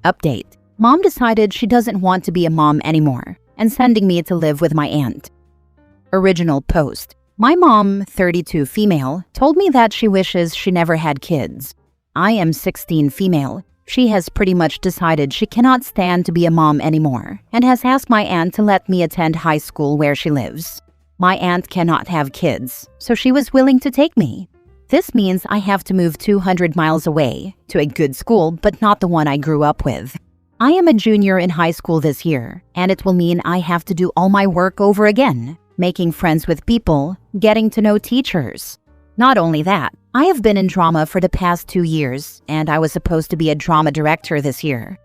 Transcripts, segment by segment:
Update. Mom decided she doesn't want to be a mom anymore and sending me to live with my aunt. Original post. My mom, 32 female, told me that she wishes she never had kids. I am 16 female. She has pretty much decided she cannot stand to be a mom anymore and has asked my aunt to let me attend high school where she lives. My aunt cannot have kids, so she was willing to take me. This means I have to move 200 miles away to a good school, but not the one I grew up with. I am a junior in high school this year, and it will mean I have to do all my work over again, making friends with people, getting to know teachers. Not only that, I have been in drama for the past 2 years, and I was supposed to be a drama director this year.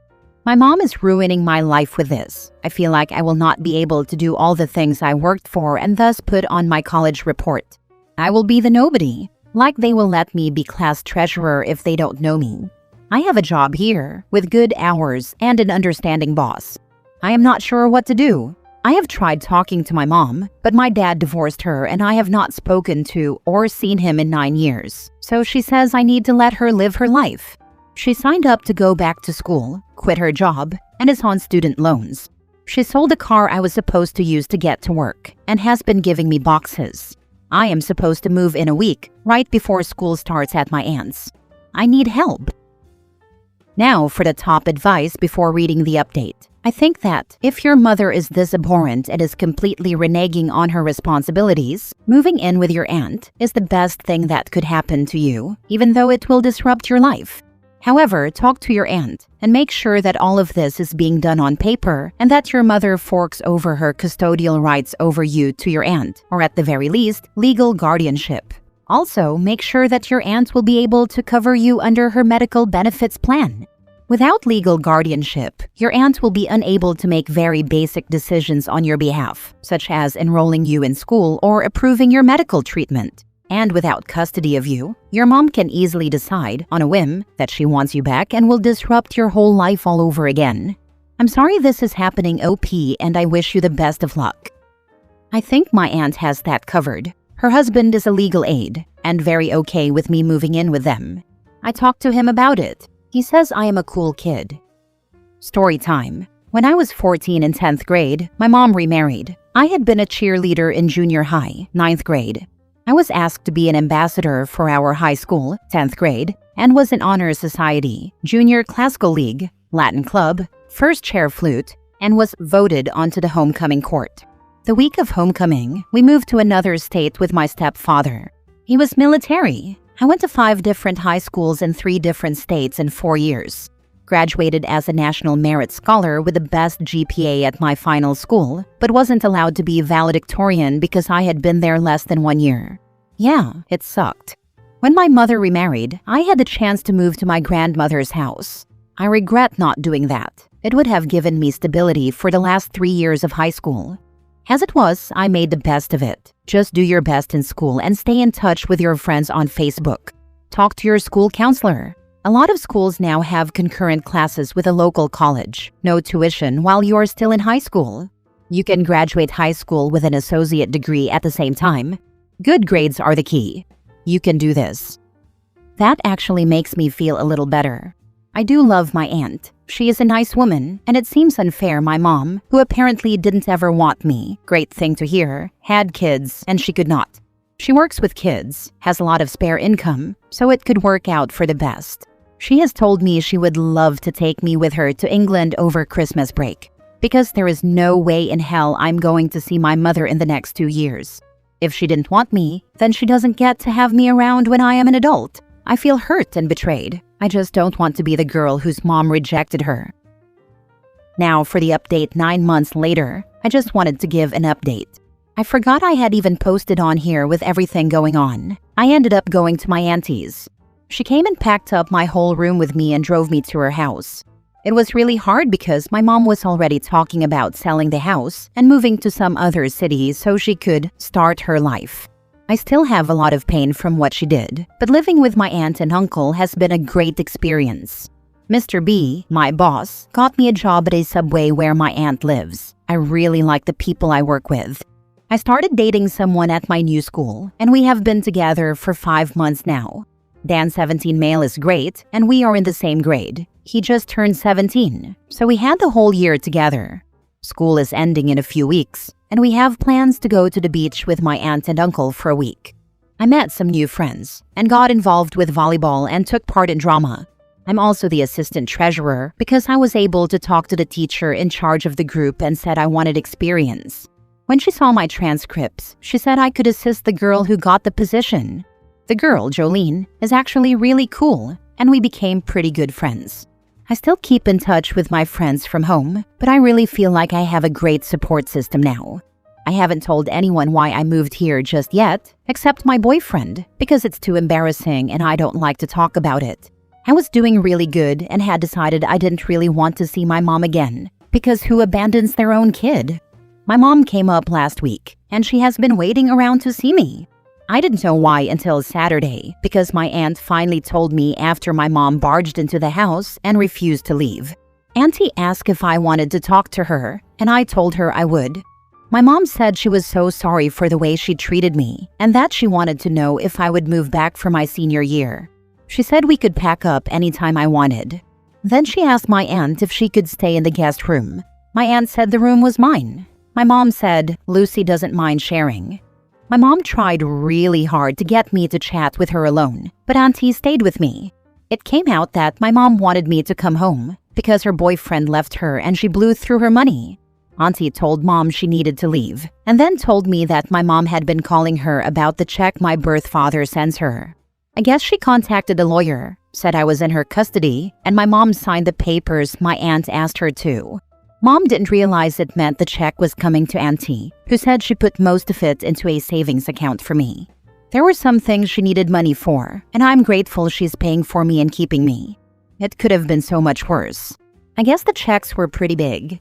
My mom is ruining my life with this. I feel like I will not be able to do all the things I worked for and thus put on my college report. I will be the nobody, like they will let me be class treasurer if they don't know me. I have a job here, with good hours and an understanding boss. I am not sure what to do. I have tried talking to my mom, but my dad divorced her and I have not spoken to or seen him in 9 years. So she says I need to let her live her life. She signed up to go back to school, quit her job, and is on student loans. She sold a car I was supposed to use to get to work and has been giving me boxes. I am supposed to move in a week, right before school starts at my aunt's. I need help. Now for the top advice before reading the update. I think that if your mother is this abhorrent and is completely reneging on her responsibilities, moving in with your aunt is the best thing that could happen to you, even though it will disrupt your life. However, talk to your aunt and make sure that all of this is being done on paper and that your mother forks over her custodial rights over you to your aunt, or at the very least, legal guardianship. Also, make sure that your aunt will be able to cover you under her medical benefits plan. Without legal guardianship, your aunt will be unable to make very basic decisions on your behalf, such as enrolling you in school or approving your medical treatment. And without custody of you, your mom can easily decide, on a whim, that she wants you back and will disrupt your whole life all over again. I'm sorry this is happening, OP, and I wish you the best of luck. I think my aunt has that covered. Her husband is a legal aid, and very okay with me moving in with them. I talked to him about it. He says I am a cool kid. Story time. When I was 14 in 10th grade, my mom remarried. I had been a cheerleader in junior high, 9th grade. I was asked to be an ambassador for our high school, 10th grade, and was in Honor Society, Junior Classical League, Latin Club, first chair flute, and was voted onto the homecoming court. The week of homecoming, we moved to another state with my stepfather. He was military. I went to 5 different high schools in 3 different states in 4 years. Graduated as a National Merit Scholar with the best GPA at my final school, but wasn't allowed to be valedictorian because I had been there less than 1 year. Yeah, it sucked. When my mother remarried, I had the chance to move to my grandmother's house. I regret not doing that. It would have given me stability for the last 3 years of high school. As it was, I made the best of it. Just do your best in school and stay in touch with your friends on Facebook. Talk to your school counselor. A lot of schools now have concurrent classes with a local college. No tuition while you're still in high school. You can graduate high school with an associate degree at the same time. Good grades are the key. You can do this. That actually makes me feel a little better. I do love my aunt. She is a nice woman, and it seems unfair my mom, who apparently didn't ever want me, great thing to hear, had kids, and she could not. She works with kids, has a lot of spare income, so it could work out for the best. She has told me she would love to take me with her to England over Christmas break, because there is no way in hell I'm going to see my mother in the next 2 years. If she didn't want me, then she doesn't get to have me around when I am an adult. I feel hurt and betrayed. I just don't want to be the girl whose mom rejected her. Now for the update 9 months later, I just wanted to give an update. I forgot I had even posted on here with everything going on. I ended up going to my auntie's. She came and packed up my whole room with me and drove me to her house. It was really hard because my mom was already talking about selling the house and moving to some other city so she could start her life. I still have a lot of pain from what she did, but living with my aunt and uncle has been a great experience. Mr. B, my boss, got me a job at a Subway where my aunt lives. I really like the people I work with. I started dating someone at my new school, and we have been together for 5 months now. Dan 17 male is great, and we are in the same grade. He just turned 17, so we had the whole year together. School is ending in a few weeks, and we have plans to go to the beach with my aunt and uncle for a week. I met some new friends and got involved with volleyball and took part in drama. I'm also the assistant treasurer because I was able to talk to the teacher in charge of the group and said I wanted experience. When she saw my transcripts, she said I could assist the girl who got the position. The girl, Jolene, is actually really cool, and we became pretty good friends. I still keep in touch with my friends from home, but I really feel like I have a great support system now. I haven't told anyone why I moved here just yet, except my boyfriend, because it's too embarrassing and I don't like to talk about it. I was doing really good and had decided I didn't really want to see my mom again, because who abandons their own kid? My mom came up last week, and she has been waiting around to see me. I didn't know why until Saturday, because my aunt finally told me after my mom barged into the house and refused to leave. Auntie asked if I wanted to talk to her, and I told her I would. My mom said she was so sorry for the way she treated me, and that she wanted to know if I would move back for my senior year. She said we could pack up anytime I wanted. Then she asked my aunt if she could stay in the guest room. My aunt said the room was mine. My mom said Lucy doesn't mind sharing. My mom tried really hard to get me to chat with her alone, but Auntie stayed with me. It came out that my mom wanted me to come home because her boyfriend left her and she blew through her money. Auntie told Mom she needed to leave, and then told me that my mom had been calling her about the check my birth father sends her. I guess she contacted a lawyer, said I was in her custody, and my mom signed the papers my aunt asked her to. Mom didn't realize it meant the check was coming to Auntie, who said she put most of it into a savings account for me. There were some things she needed money for, and I'm grateful she's paying for me and keeping me. It could have been so much worse. I guess the checks were pretty big.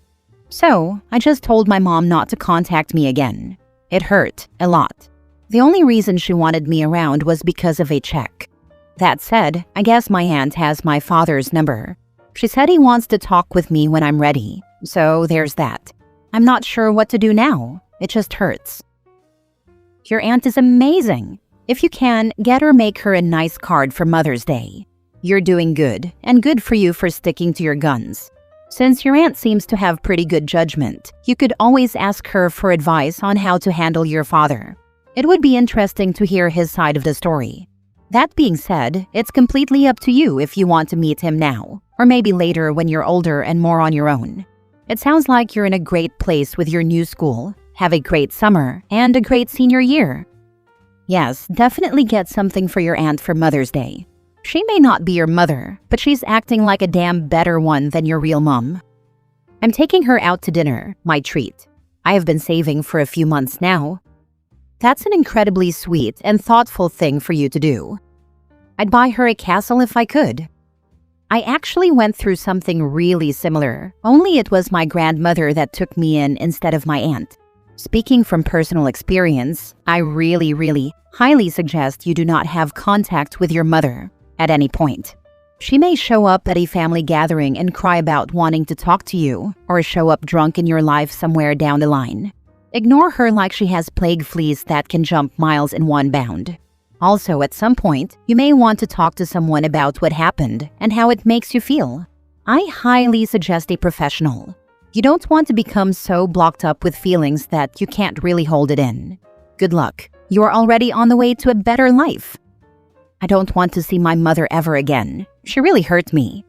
So, I just told my mom not to contact me again. It hurt a lot. The only reason she wanted me around was because of a check. That said, I guess my aunt has my father's number. She said he wants to talk with me when I'm ready, so there's that. I'm not sure what to do now. It just hurts. Your aunt is amazing. If you can, get her make her a nice card for Mother's Day. You're doing good, and good for you for sticking to your guns. Since your aunt seems to have pretty good judgment, you could always ask her for advice on how to handle your father. It would be interesting to hear his side of the story. That being said, it's completely up to you if you want to meet him now, or maybe later when you're older and more on your own. It sounds like you're in a great place with your new school. Have a great summer and a great senior year. Yes, definitely get something for your aunt for Mother's Day. She may not be your mother, but she's acting like a damn better one than your real mom. I'm taking her out to dinner, my treat. I have been saving for a few months now. That's an incredibly sweet and thoughtful thing for you to do. I'd buy her a castle if I could. I actually went through something really similar, only it was my grandmother that took me in instead of my aunt. Speaking from personal experience, I really highly suggest you do not have contact with your mother at any point. She may show up at a family gathering and cry about wanting to talk to you, or show up drunk in your life somewhere down the line. Ignore her like she has plague fleas that can jump miles in one bound. Also, at some point, you may want to talk to someone about what happened and how it makes you feel. I highly suggest a professional. You don't want to become so blocked up with feelings that you can't really hold it in. Good luck. You are already on the way to a better life. I don't want to see my mother ever again. She really hurt me.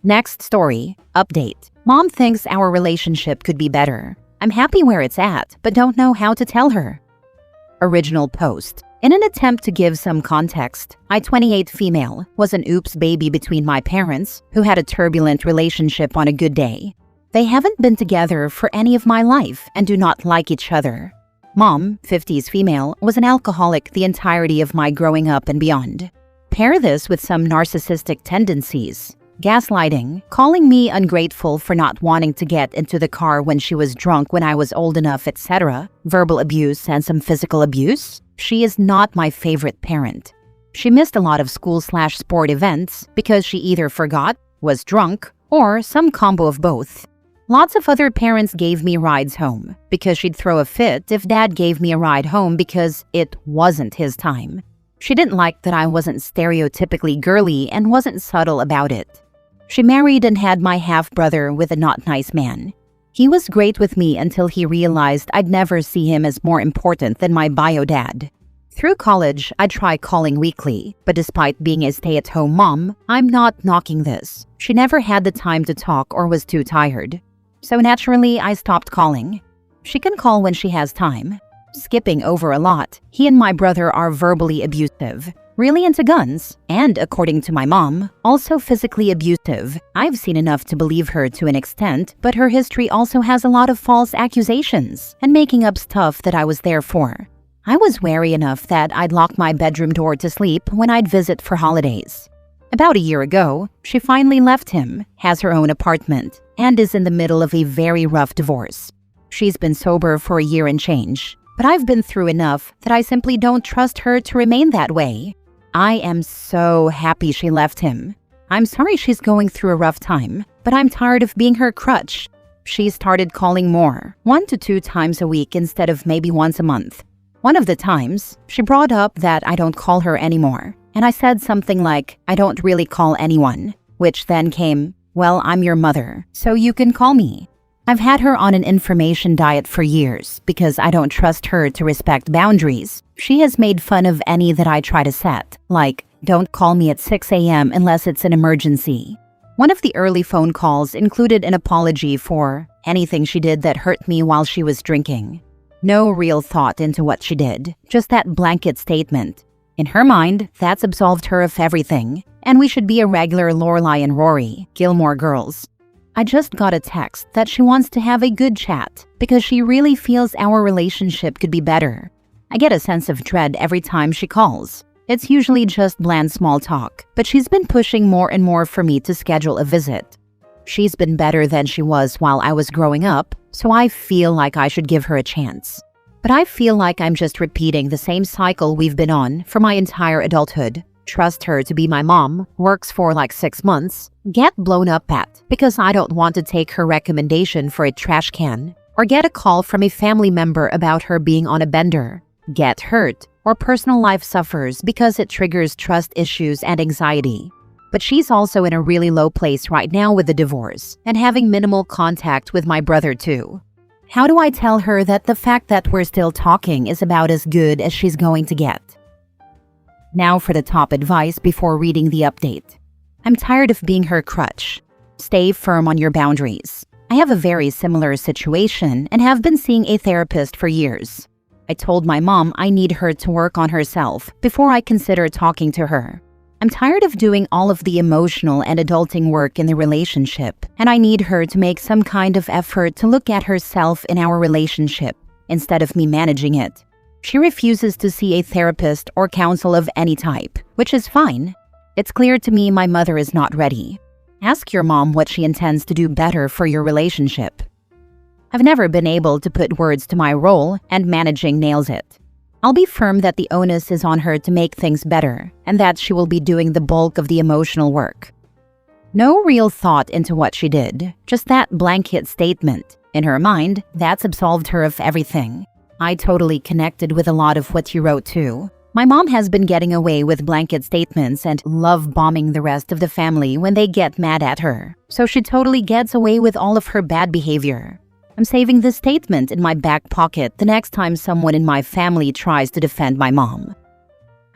Next story. Update. Mom thinks our relationship could be better. I'm happy where it's at, but don't know how to tell her. Original post. In an attempt to give some context, I, 28 female, was an oops baby between my parents, who had a turbulent relationship on a good day. They haven't been together for any of my life and do not like each other. Mom, 50s female, was an alcoholic the entirety of my growing up and beyond. Pair this with some narcissistic tendencies. Gaslighting, calling me ungrateful for not wanting to get into the car when she was drunk when I was old enough, etc. Verbal abuse and some physical abuse. She is not my favorite parent. She missed a lot of school/sport events because she either forgot, was drunk, or some combo of both. Lots of other parents gave me rides home because she'd throw a fit if dad gave me a ride home because it wasn't his time. She didn't like that I wasn't stereotypically girly and wasn't subtle about it. She married and had my half-brother with a not nice man. He was great with me until he realized I'd never see him as more important than my bio dad. Through college, I tried calling weekly, but despite being a stay-at-home mom, I'm not knocking this. She never had the time to talk or was too tired. So naturally, I stopped calling. She can call when she has time. Skipping over a lot, he and my brother are verbally abusive, really into guns, and according to my mom, also physically abusive. I've seen enough to believe her to an extent, but her history also has a lot of false accusations and making up stuff that I was there for. I was wary enough that I'd lock my bedroom door to sleep when I'd visit for holidays. About a year ago, she finally left him, has her own apartment, and is in the middle of a very rough divorce. She's been sober for a year and change, but I've been through enough that I simply don't trust her to remain that way. I am so happy she left him. I'm sorry she's going through a rough time, but I'm tired of being her crutch. She started calling more, 1 to 2 times a week instead of maybe once a month. One of the times, she brought up that I don't call her anymore, and I said something like, I don't really call anyone, which then came, well, I'm your mother, so you can call me. I've had her on an information diet for years because I don't trust her to respect boundaries. She has made fun of any that I try to set, like, don't call me at 6 a.m. unless it's an emergency. One of the early phone calls included an apology for anything she did that hurt me while she was drinking. No real thought into what she did, just that blanket statement. In her mind, that's absolved her of everything, and we should be a regular Lorelai and Rory, Gilmore Girls. I just got a text that she wants to have a good chat because she really feels our relationship could be better. I get a sense of dread every time she calls. It's usually just bland small talk, but she's been pushing more and more for me to schedule a visit. She's been better than she was while I was growing up, so I feel like I should give her a chance. But I feel like I'm just repeating the same cycle we've been on for my entire adulthood. Trust her to be my mom, works for like 6 months, get blown up at because I don't want to take her recommendation for a trash can, or get a call from a family member about her being on a bender, get hurt, or personal life suffers because it triggers trust issues and anxiety. But she's also in a really low place right now with the divorce and having minimal contact with my brother too. How do I tell her that the fact that we're still talking is about as good as she's going to get? Now for the top advice before reading the update. I'm tired of being her crutch. Stay firm on your boundaries. I have a very similar situation and have been seeing a therapist for years. I told my mom I need her to work on herself before I consider talking to her. I'm tired of doing all of the emotional and adulting work in the relationship, and I need her to make some kind of effort to look at herself in our relationship instead of me managing it. She refuses to see a therapist or counsel of any type, which is fine. It's clear to me my mother is not ready. Ask your mom what she intends to do better for your relationship. I've never been able to put words to my role, and managing nails it. I'll be firm that the onus is on her to make things better, and that she will be doing the bulk of the emotional work. No real thought into what she did, just that blanket statement. In her mind, that's absolved her of everything. I totally connected with a lot of what you wrote too. My mom has been getting away with blanket statements and love bombing the rest of the family when they get mad at her, so she totally gets away with all of her bad behavior. I'm saving this statement in my back pocket the next time someone in my family tries to defend my mom.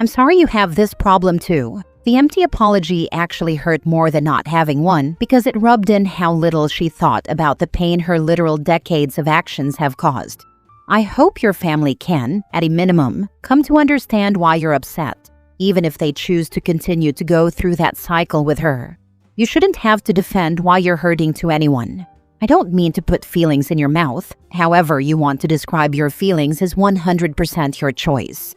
I'm sorry you have this problem too. The empty apology actually hurt more than not having one because it rubbed in how little she thought about the pain her literal decades of actions have caused. I hope your family can, at a minimum, come to understand why you're upset, even if they choose to continue to go through that cycle with her. You shouldn't have to defend why you're hurting to anyone. I don't mean to put feelings in your mouth. However you want to describe your feelings is 100% your choice.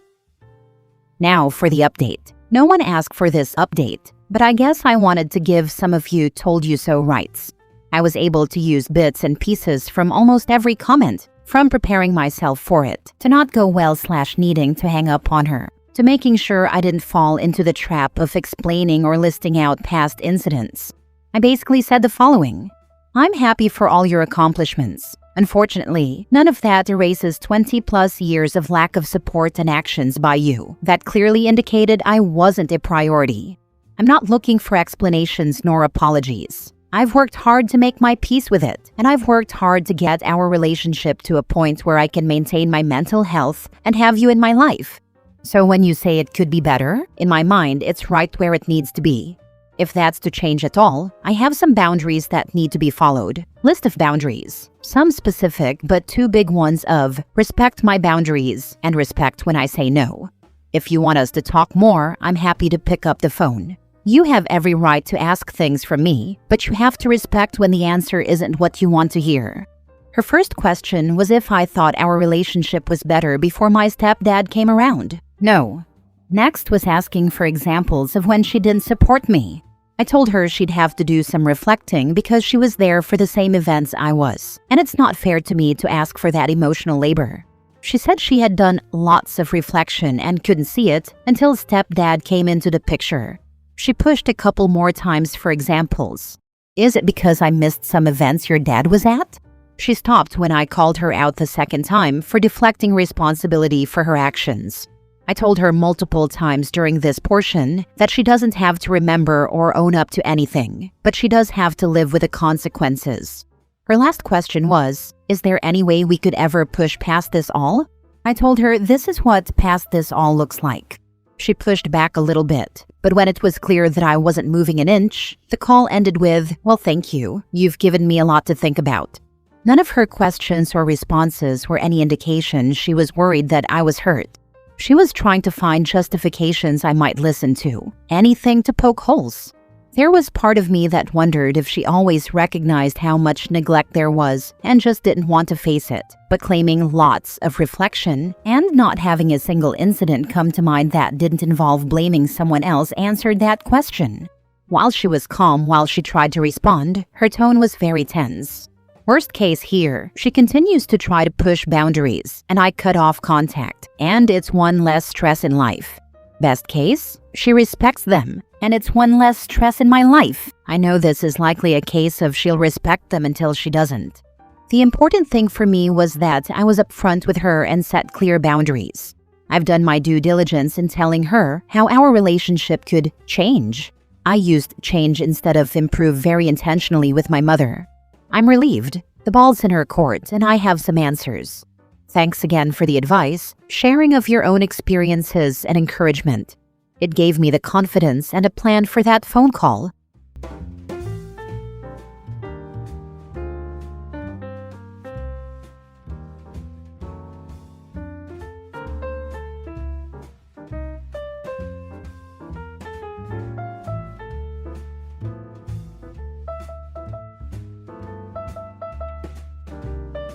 Now for the update. No one asked for this update, but I guess I wanted to give some of you told you so rights. I was able to use bits and pieces from almost every comment, from preparing myself for it, to not go well/needing to hang up on her, to making sure I didn't fall into the trap of explaining or listing out past incidents. I basically said the following. I'm happy for all your accomplishments. Unfortunately, none of that erases 20+ years of lack of support and actions by you that clearly indicated I wasn't a priority. I'm not looking for explanations nor apologies. I've worked hard to make my peace with it, and I've worked hard to get our relationship to a point where I can maintain my mental health and have you in my life. So when you say it could be better, in my mind, it's right where it needs to be. If that's to change at all, I have some boundaries that need to be followed. List of boundaries. Some specific, but two big ones of respect my boundaries and respect when I say no. If you want us to talk more, I'm happy to pick up the phone. You have every right to ask things from me, but you have to respect when the answer isn't what you want to hear. Her first question was if I thought our relationship was better before my stepdad came around. No. Next was asking for examples of when she didn't support me. I told her she'd have to do some reflecting because she was there for the same events I was, and it's not fair to me to ask for that emotional labor. She said she had done lots of reflection and couldn't see it until stepdad came into the picture. She pushed a couple more times for examples. Is it because I missed some events your dad was at? She stopped when I called her out the second time for deflecting responsibility for her actions. I told her multiple times during this portion that she doesn't have to remember or own up to anything, but she does have to live with the consequences. Her last question was, is there any way we could ever push past this all? I told her this is what past this all looks like. She pushed back a little bit, but when it was clear that I wasn't moving an inch, the call ended with, well, thank you. You've given me a lot to think about. None of her questions or responses were any indication she was worried that I was hurt. She was trying to find justifications I might listen to, anything to poke holes. There was part of me that wondered if she always recognized how much neglect there was and just didn't want to face it, but claiming lots of reflection and not having a single incident come to mind that didn't involve blaming someone else answered that question. While she was calm while she tried to respond, her tone was very tense. Worst case here, she continues to try to push boundaries, and I cut off contact, and it's one less stress in life. Best case, she respects them, and it's one less stress in my life. I know this is likely a case of she'll respect them until she doesn't. The important thing for me was that I was upfront with her and set clear boundaries. I've done my due diligence in telling her how our relationship could change. I used change instead of improve very intentionally with my mother. I'm relieved. The ball's in her court, and I have some answers. Thanks again for the advice, sharing of your own experiences and encouragement. It gave me the confidence and a plan for that phone call.